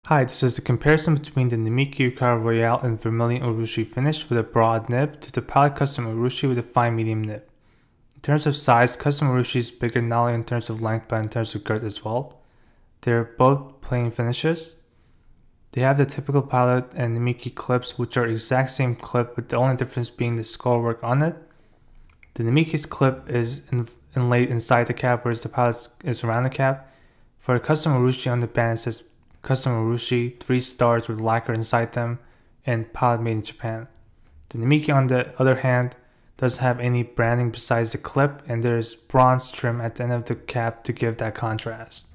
Hi, this is the comparison between the Namiki Yukari Royale and Vermillion Urushi finish with a broad nib to the Pilot Custom Urushi with a fine medium nib. In terms of size, Custom Urushi is bigger not only in terms of length but in terms of girth as well. They're both plain finishes. They have the typical Pilot and Namiki clips, which are exact same clip with the only difference being the scrollwork on it. The Namiki's clip is inlaid inside the cap, whereas the Pilot's is around the cap. For a Custom Urushi on the band, it says Custom Urushi, 3 stars with lacquer inside them, and Pilot made in Japan. The Namiki, on the other hand, doesn't have any branding besides the clip, and there is bronze trim at the end of the cap to give that contrast.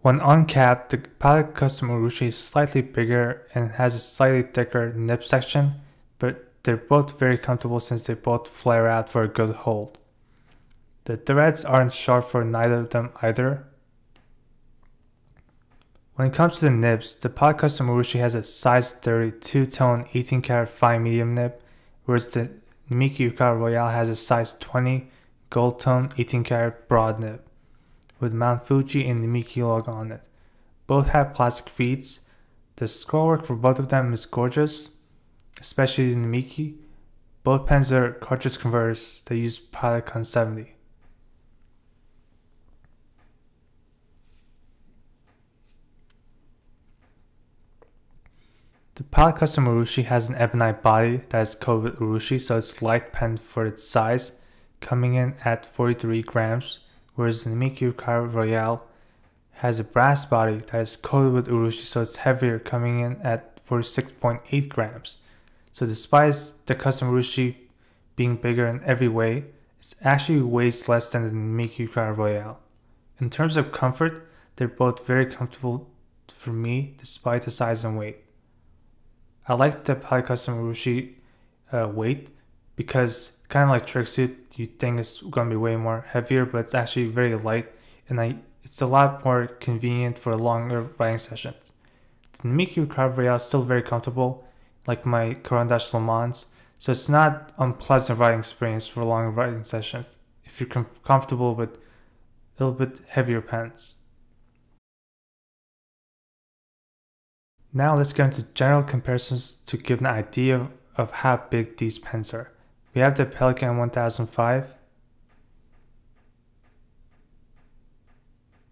When uncapped, the Pilot Custom Urushi is slightly bigger and has a slightly thicker nib section, but they're both very comfortable since they both flare out for a good hold. The threads aren't sharp for neither of them either. When it comes to the nibs, the Pilot Custom Urushi has a size 30 two-tone 18-karat fine medium nib, whereas the Namiki Yukari Royale has a size 20 gold-tone 18-karat broad nib, with Mount Fuji and Namiki logo on it. Both have plastic feeds. The scrollwork for both of them is gorgeous, especially the Namiki. Both pens are cartridge converters that use Pilot Con 70. The Pilot Custom Urushi has an ebonite body that is coated with Urushi, so it's light pen for its size, coming in at 43 grams, whereas the Namiki Yukari Royale has a brass body that is coated with Urushi, so it's heavier, coming in at 46.8 grams. So despite the Custom Urushi being bigger in every way, it actually weighs less than the Namiki Yukari Royale. In terms of comfort, they're both very comfortable for me despite the size and weight. I like the Pilot Custom Urushi weight because kind of like Tracksuit, you think it's going to be way more heavier, but it's actually very light, and it's a lot more convenient for longer riding sessions. The Namiki Yukari Royale is still very comfortable, like my Caron Dash Le Mans, so it's not unpleasant riding experience for longer riding sessions if you're comfortable with a little bit heavier pens. Now let's get into general comparisons to give an idea of how big these pens are. We have the Pelikan 1005,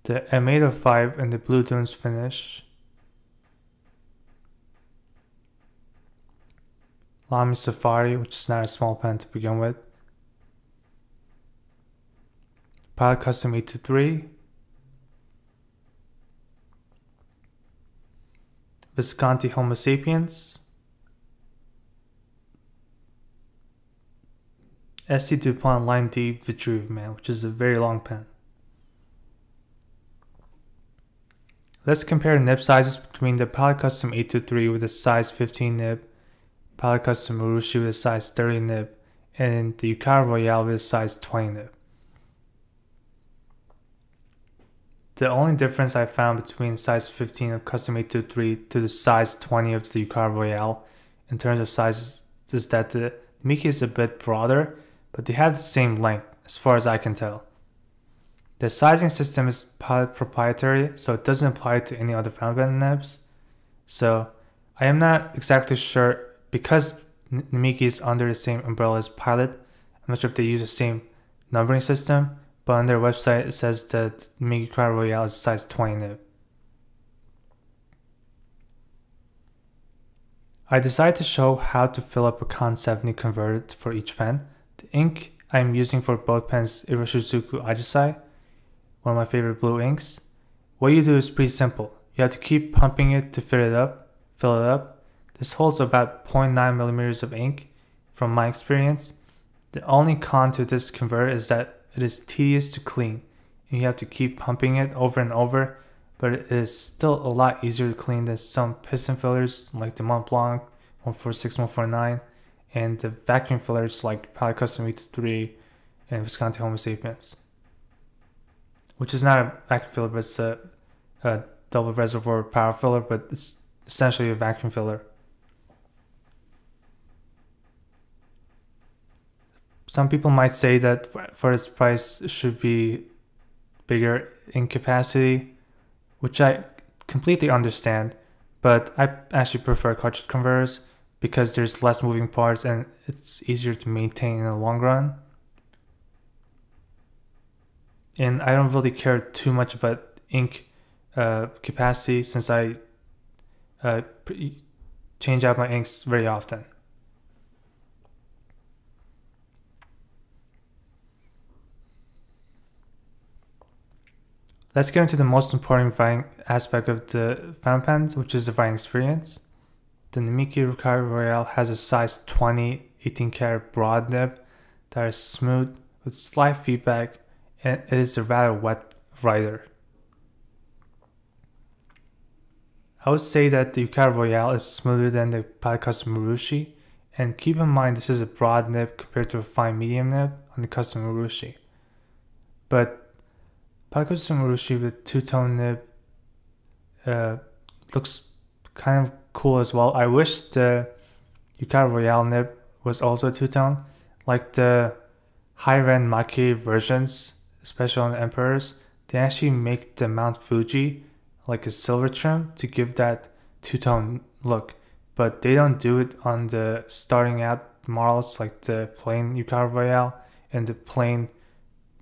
the M805 in the Blue Dunes finish, Lamy Safari, which is not a small pen to begin with, Pilot Custom 823, Visconti Homo Sapiens, ST DuPont Line D Vitruve Man, which is a very long pen. Let's compare nib sizes between the Pilot Custom 823 with a size 15 nib, Pilot Custom Urushi with a size 30 nib, and the Yukari Royale with a size 20 nib. The only difference I found between size 15 of Custom 823 to the size 20 of the Yukari Royale in terms of sizes is that the Namiki is a bit broader, but they have the same length as far as I can tell. The sizing system is Pilot proprietary, so it doesn't apply to any other fountain pen nibs. So I am not exactly sure, because Namiki is under the same umbrella as Pilot. I'm not sure if they use the same numbering system, but on their website it says that Namiki Yukari Royale is size 20 nib. I decided to show how to fill up a Con 70 converter for each pen. The ink I am using for both pens is Iroshizuku Ajisai, one of my favorite blue inks. What you do is pretty simple. You have to keep pumping it to fill it up. This holds about 0.9 millimeters of ink from my experience. The only con to this converter is that it is tedious to clean, and you have to keep pumping it over and over, but it is still a lot easier to clean than some piston fillers like the Mont Blanc 146, 149, and the vacuum fillers like Pilot Custom 823 and Visconti Homo Sapiens, which is not a vacuum filler, but it's a double reservoir power filler, but it's essentially a vacuum filler. Some people might say that for its price it should be bigger. ink capacity, which I completely understand, but I actually prefer cartridge converters because there's less moving parts and it's easier to maintain in the long run. And I don't really care too much about ink capacity since I change out my inks very often. Let's get into the most important writing aspect of the fountain pens, which is the writing experience. The Namiki Yukari Royale has a size 20 18-karat broad nib that is smooth with slight feedback, and it is a rather wet writer. I would say that the Yukari Royale is smoother than the Pilot Custom Urushi, and keep in mind this is a broad nib compared to a fine medium nib on the Custom Urushi. But Pilot Custom Urushi with two-tone nib looks kind of cool as well. I wish the Yukari Royale nib was also two-tone, like the higher-end Maki versions, especially on the Emperors. They actually make the Mount Fuji like a silver trim to give that two-tone look, but they don't do it on the starting out models like the plain Yukari Royale and the plain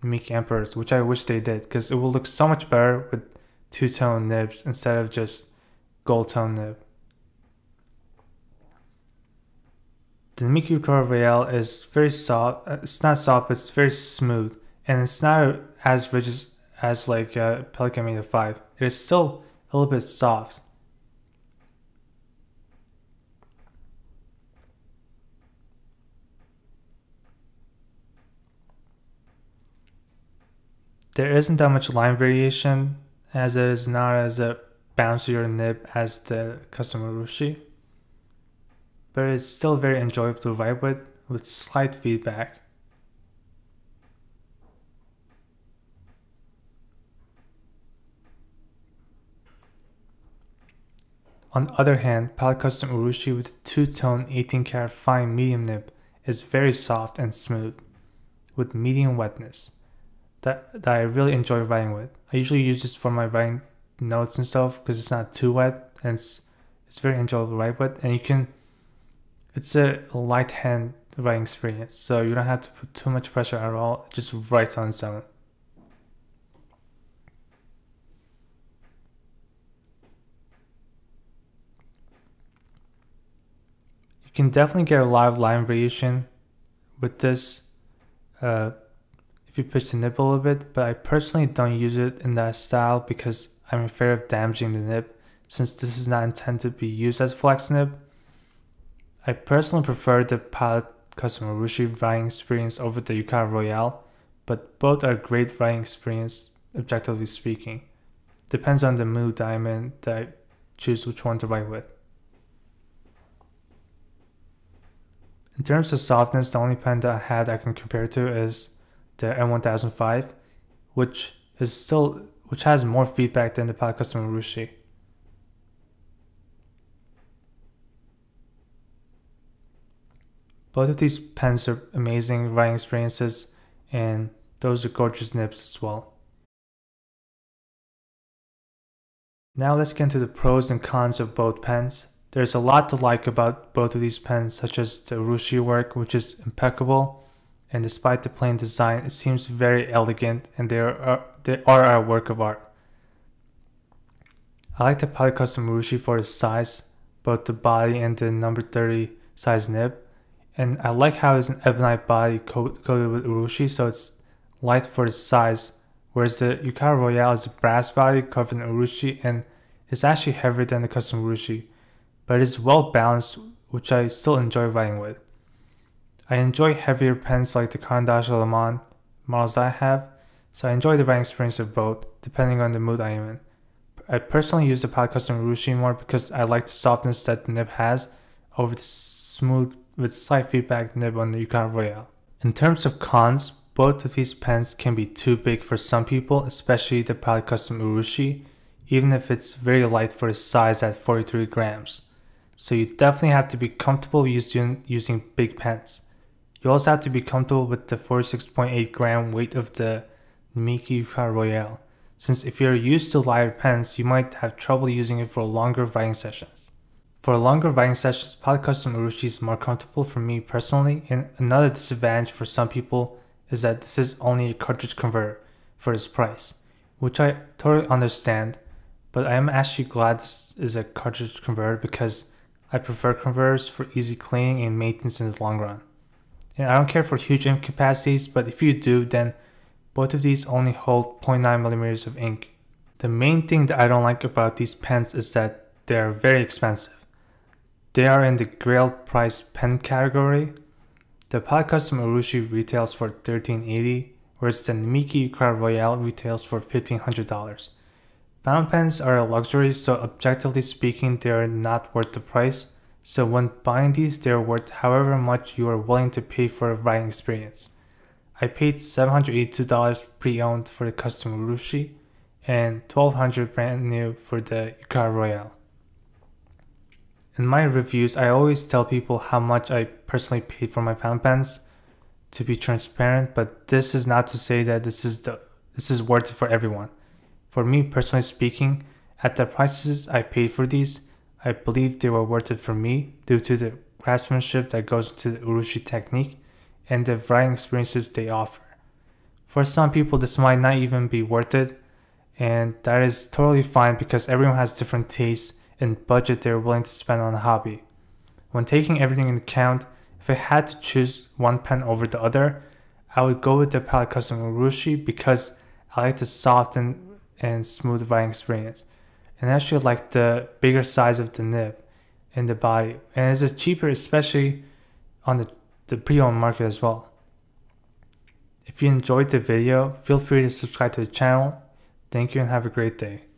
Namiki Emperors, which I wish they did, because it will look so much better with two-tone nibs instead of just gold-tone nib. The Namiki Yukari Royale is very soft. It's not soft, but it's very smooth, and it's not as rigid as like Pelican Meta 5. It is still a little bit soft. There isn't that much line variation, as it is not as a bouncier nib as the Custom Urushi, but it's still very enjoyable to write with slight feedback. On the other hand, Pilot Custom Urushi with a two-tone 18-karat fine medium nib is very soft and smooth, with medium wetness. That I really enjoy writing with. I usually use this for my writing notes and stuff because it's not too wet and it's very enjoyable to write with, and it's a light hand writing experience, so you don't have to put too much pressure at all. It just writes on its own. You can definitely get a lot of line variation with this if you push the nib a little bit, but I personally don't use it in that style because I'm afraid of damaging the nib, since this is not intended to be used as flex nib. I personally prefer the Pilot Custom Urushi writing experience over the Yukari Royale, but both are great writing experience, objectively speaking. Depends on the mood I'm in that I choose which one to write with. In terms of softness, the only pen that I had I can compare to is the M1005, which has more feedback than the Pilot Custom Urushi. Both of these pens are amazing writing experiences, and those are gorgeous nibs as well. Now let's get into the pros and cons of both pens. There's a lot to like about both of these pens, such as the Urushi work, which is impeccable, and despite the plain design, it seems very elegant, and they are a work of art. I like the Pilot Custom Urushi for its size, both the body and the number 30 size nib, and I like how it's an ebonite body coated with Urushi, so it's light for its size, whereas the Yukari Royale is a brass body covered in Urushi, and it's actually heavier than the Custom Urushi, but it's well balanced, which I still enjoy writing with. I enjoy heavier pens like the Caran d'Ache Le Mans models that I have, so I enjoy the writing experience of both, depending on the mood I am in. I personally use the Pilot Custom Urushi more because I like the softness that the nib has over the smooth with slight feedback nib on the Yukari Royale. In terms of cons, both of these pens can be too big for some people, especially the Pilot Custom Urushi, even if it's very light for its size at 43 grams. So you definitely have to be comfortable using big pens. You also have to be comfortable with the 46.8 gram weight of the Namiki Yukari Royale. since if you're used to lighter pens, you might have trouble using it for longer writing sessions. For longer writing sessions, Pilot Custom Urushi is more comfortable for me personally, and another disadvantage for some people is that this is only a cartridge converter for this price, which I totally understand, but I am actually glad this is a cartridge converter because I prefer converters for easy cleaning and maintenance in the long run. And I don't care for huge ink capacities, but if you do, then both of these only hold 0.9 millimeters of ink. The main thing that I don't like about these pens is that they are very expensive. They are in the grail price pen category. The Pilot Custom Urushi retails for $13.80, whereas the Namiki Yukari Royale retails for $1,500. Fountain pens are a luxury, so objectively speaking, they are not worth the price. So when buying these, they are worth however much you are willing to pay for a writing experience. I paid $782 pre-owned for the Custom Urushi and $1,200 brand new for the Yukari Royale. In my reviews, I always tell people how much I personally paid for my fountain pens to be transparent, but this is not to say that this is worth it for everyone. For me personally speaking, at the prices I paid for these, I believe they were worth it for me due to the craftsmanship that goes into the Urushi technique and the writing experiences they offer. For some people, this might not even be worth it, and that is totally fine because everyone has different tastes and budget they're willing to spend on a hobby. When taking everything into account, if I had to choose one pen over the other, I would go with the Pilot Custom Urushi because I like the soft and smooth writing experience, and I actually like the bigger size of the nib and the body, and it's cheaper, especially on the pre-owned market as well. If you enjoyed the video, feel free to subscribe to the channel. Thank you and have a great day.